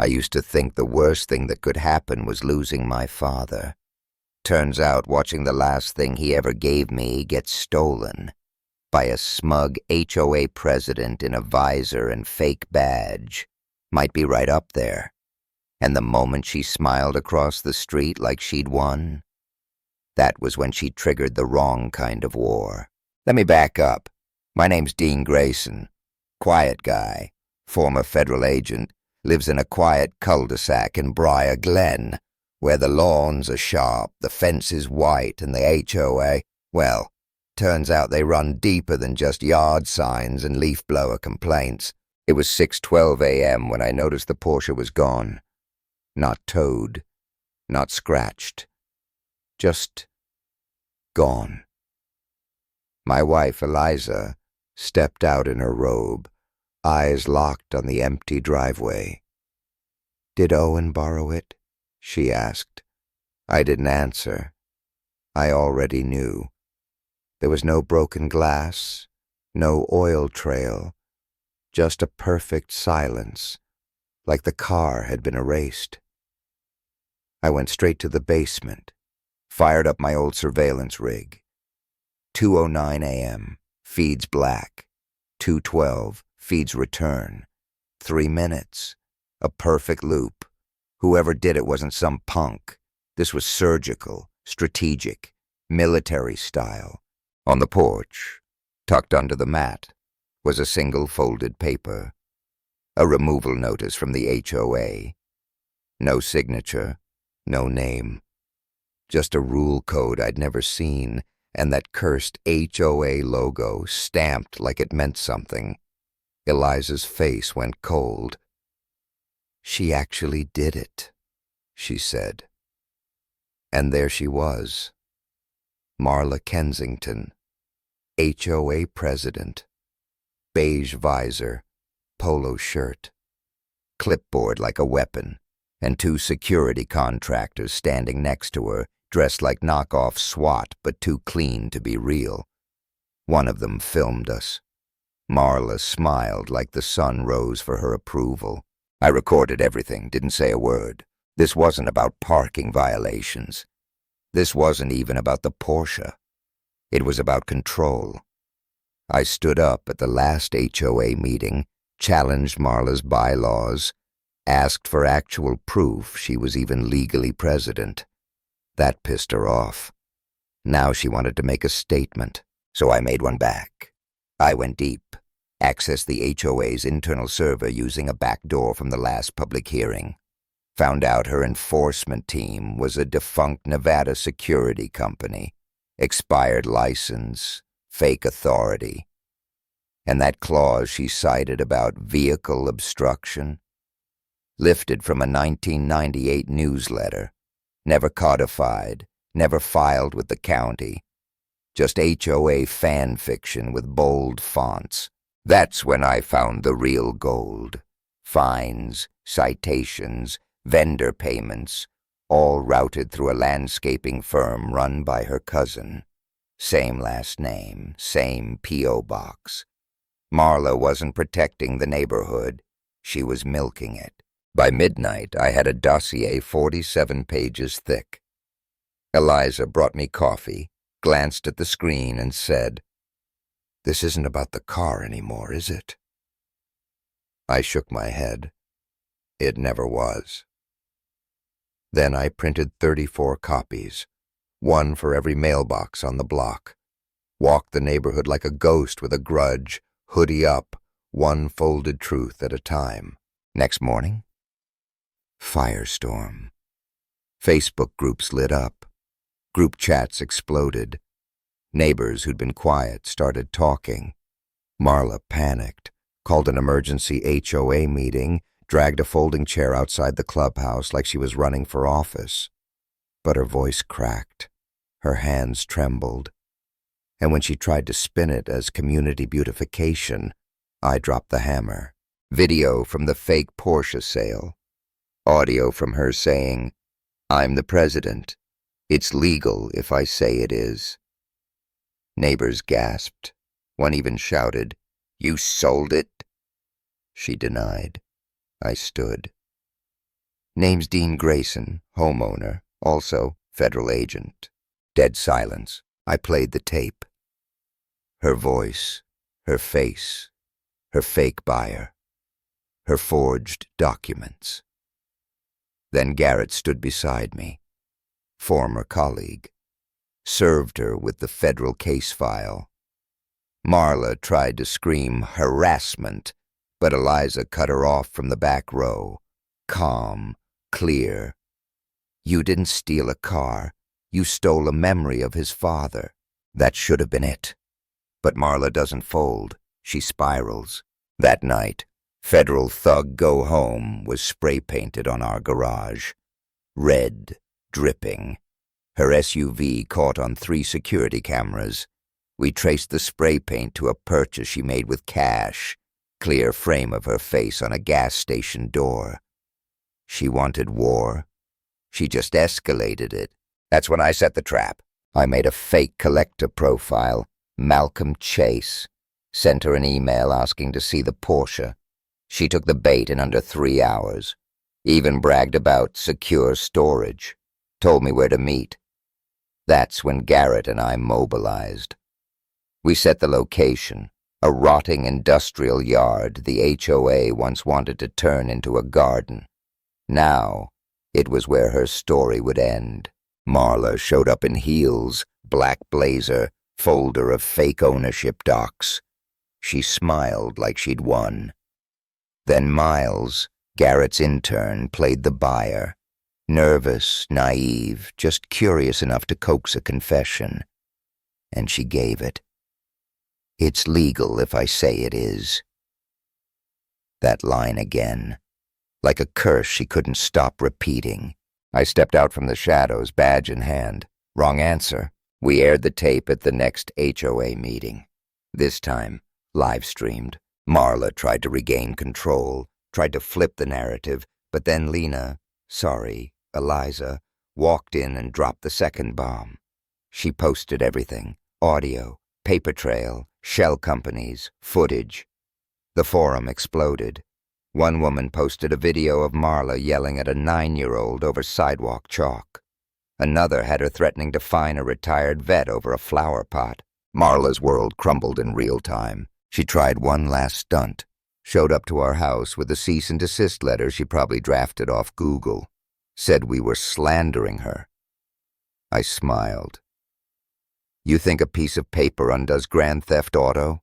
I used to think the worst thing that could happen was losing my father. Turns out watching the last thing he ever gave me get stolen by a smug HOA president in a visor and fake badge might be right up there. And the moment she smiled across the street like she'd won, that was when she triggered the wrong kind of war. Let me back up. My name's Dean Grayson. Quiet guy, former federal agent, lives in a quiet cul-de-sac in Briar Glen, where the lawns are sharp, the fence is white, and the HOA, well, turns out they run deeper than just yard signs and leaf blower complaints. It was 6:12 a.m. when I noticed the Porsche was gone. Not towed, not scratched, just gone. My wife, Eliza, stepped out in her robe, eyes locked on the empty driveway. "Did Owen borrow it?" she asked. I didn't answer. I already knew. There was no broken glass, no oil trail, just a perfect silence, like the car had been erased. I went straight to the basement, fired up my old surveillance rig. 2:09 a.m., feeds black. 2:12, feeds return. 3 minutes. A perfect loop. Whoever did it wasn't some punk. This was surgical, strategic, military style. On the porch, tucked under the mat, was a single folded paper. A removal notice from the HOA. No signature, no name. Just a rule code I'd never seen, and that cursed HOA logo stamped like it meant something. Eliza's face went cold. "She actually did it," she said. And there she was. Marla Kensington, HOA president, beige visor, polo shirt, clipboard like a weapon, and 2 security contractors standing next to her, dressed like knockoff SWAT but too clean to be real. One of them filmed us. Marla smiled like the sun rose for her approval. I recorded everything, didn't say a word. This wasn't about parking violations. This wasn't even about the Porsche. It was about control. I stood up at the last HOA meeting, challenged Marla's bylaws, asked for actual proof she was even legally president. That pissed her off. Now she wanted to make a statement, so I made one back. I went deep, accessed the HOA's internal server using a back door from the last public hearing. Found out her enforcement team was a defunct Nevada security company, expired license, fake authority. And that clause she cited about vehicle obstruction, lifted from a 1998 newsletter, never codified, never filed with the county, just HOA fan fiction with bold fonts. That's when I found the real gold. Fines, citations, vendor payments, all routed through a landscaping firm run by her cousin. Same last name, same P.O. box. Marla wasn't protecting the neighborhood. She was milking it. By midnight, I had a dossier 47 pages thick. Eliza brought me coffee, glanced at the screen, and said, "This isn't about the car anymore, is it?" I shook my head. It never was. Then I printed 34 copies, one for every mailbox on the block. Walked the neighborhood like a ghost with a grudge, hoodie up, one folded truth at a time. Next morning, firestorm. Facebook groups lit up. Group chats exploded. Neighbors who'd been quiet started talking. Marla panicked, called an emergency HOA meeting, dragged a folding chair outside the clubhouse like she was running for office. But her voice cracked. Her hands trembled. And when she tried to spin it as community beautification, I dropped the hammer. Video from the fake Porsche sale. Audio from her saying, "I'm the president. It's legal if I say it is." Neighbors gasped. One even shouted, "You sold it?" She denied. I stood. Name's Dean Grayson, homeowner, also federal agent. Dead silence. I played the tape. Her voice, her face, her fake buyer, her forged documents. Then Garrett stood beside me, former colleague, served her with the federal case file. Marla tried to scream harassment, but Eliza cut her off from the back row, calm, clear. You didn't steal a car. You stole a memory of his father. That should have been it. But Marla doesn't fold. She spirals. That night, Federal Thug Go Home was spray-painted on our garage. Red, dripping. Her SUV caught on 3 security cameras. We traced the spray paint to a purchase she made with cash. Clear frame of her face on a gas station door. She wanted war. She just escalated it. That's when I set the trap. I made a fake collector profile, Malcolm Chase. Sent her an email asking to see the Porsche. She took the bait in under 3 hours. Even bragged about secure storage. Told me where to meet. That's when Garrett and I mobilized. We set the location, a rotting industrial yard the HOA once wanted to turn into a garden. Now, it was where her story would end. Marla showed up in heels, black blazer, folder of fake ownership docs. She smiled like she'd won. Then Miles, Garrett's intern, played the buyer. Nervous, naive, just curious enough to coax a confession. And she gave it. It's legal if I say it is. That line again. Like a curse she couldn't stop repeating. I stepped out from the shadows, badge in hand. Wrong answer. We aired the tape at the next HOA meeting. This time, live-streamed. Marla tried to regain control, tried to flip the narrative, but then Eliza, walked in and dropped the second bomb. She posted everything. Audio, paper trail, shell companies, footage. The forum exploded. One woman posted a video of Marla yelling at a 9-year-old over sidewalk chalk. Another had her threatening to fine a retired vet over a flower pot. Marla's world crumbled in real time. She tried one last stunt. Showed up to our house with a cease and desist letter she probably drafted off Google. Said we were slandering her. I smiled. You think a piece of paper undoes Grand Theft Auto?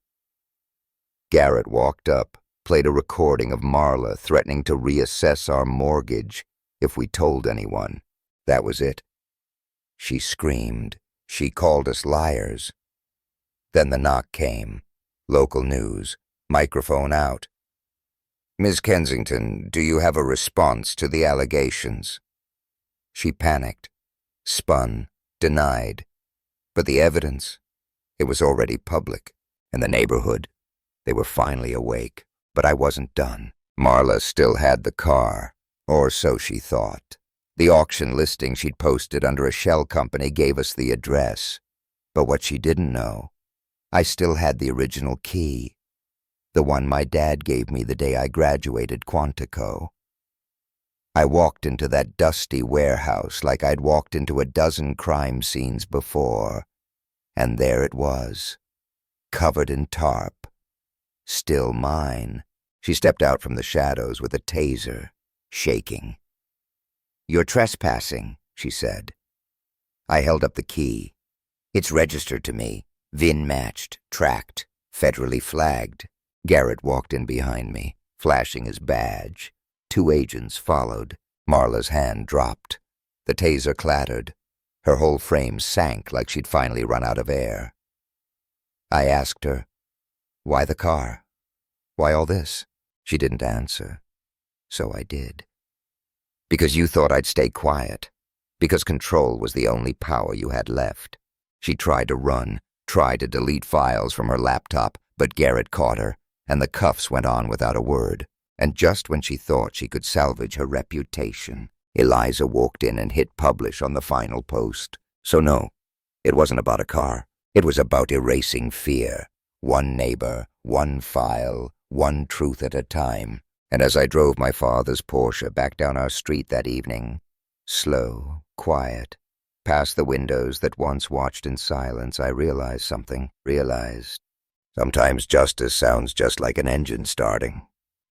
Garrett walked up, played a recording of Marla threatening to reassess our mortgage if we told anyone. That was it. She screamed. She called us liars. Then the knock came. Local news. Microphone out. Ms. Kensington, do you have a response to the allegations? She panicked. Spun. Denied. But the evidence, it was already public. And the neighborhood, they were finally awake. But I wasn't done. Marla still had the car, or so she thought. The auction listing she'd posted under a shell company gave us the address. But what she didn't know, I still had the original key. The one my dad gave me the day I graduated Quantico. I walked into that dusty warehouse like I'd walked into a dozen crime scenes before, and there it was, covered in tarp. Still mine. She stepped out from the shadows with a taser, shaking. You're trespassing, she said. I held up the key. It's registered to me, VIN matched, tracked, federally flagged. Garrett walked in behind me, flashing his badge. 2 agents followed. Marla's hand dropped. The taser clattered. Her whole frame sank like she'd finally run out of air. I asked her, why the car? Why all this? She didn't answer. So I did. Because you thought I'd stay quiet. Because control was the only power you had left. She tried to run, tried to delete files from her laptop, but Garrett caught her, and the cuffs went on without a word. And just when she thought she could salvage her reputation, Eliza walked in and hit publish on the final post. So no, it wasn't about a car. It was about erasing fear. One neighbor, one file, one truth at a time. And as I drove my father's Porsche back down our street that evening, slow, quiet, past the windows that once watched in silence, I realized something. Sometimes justice sounds just like an engine starting.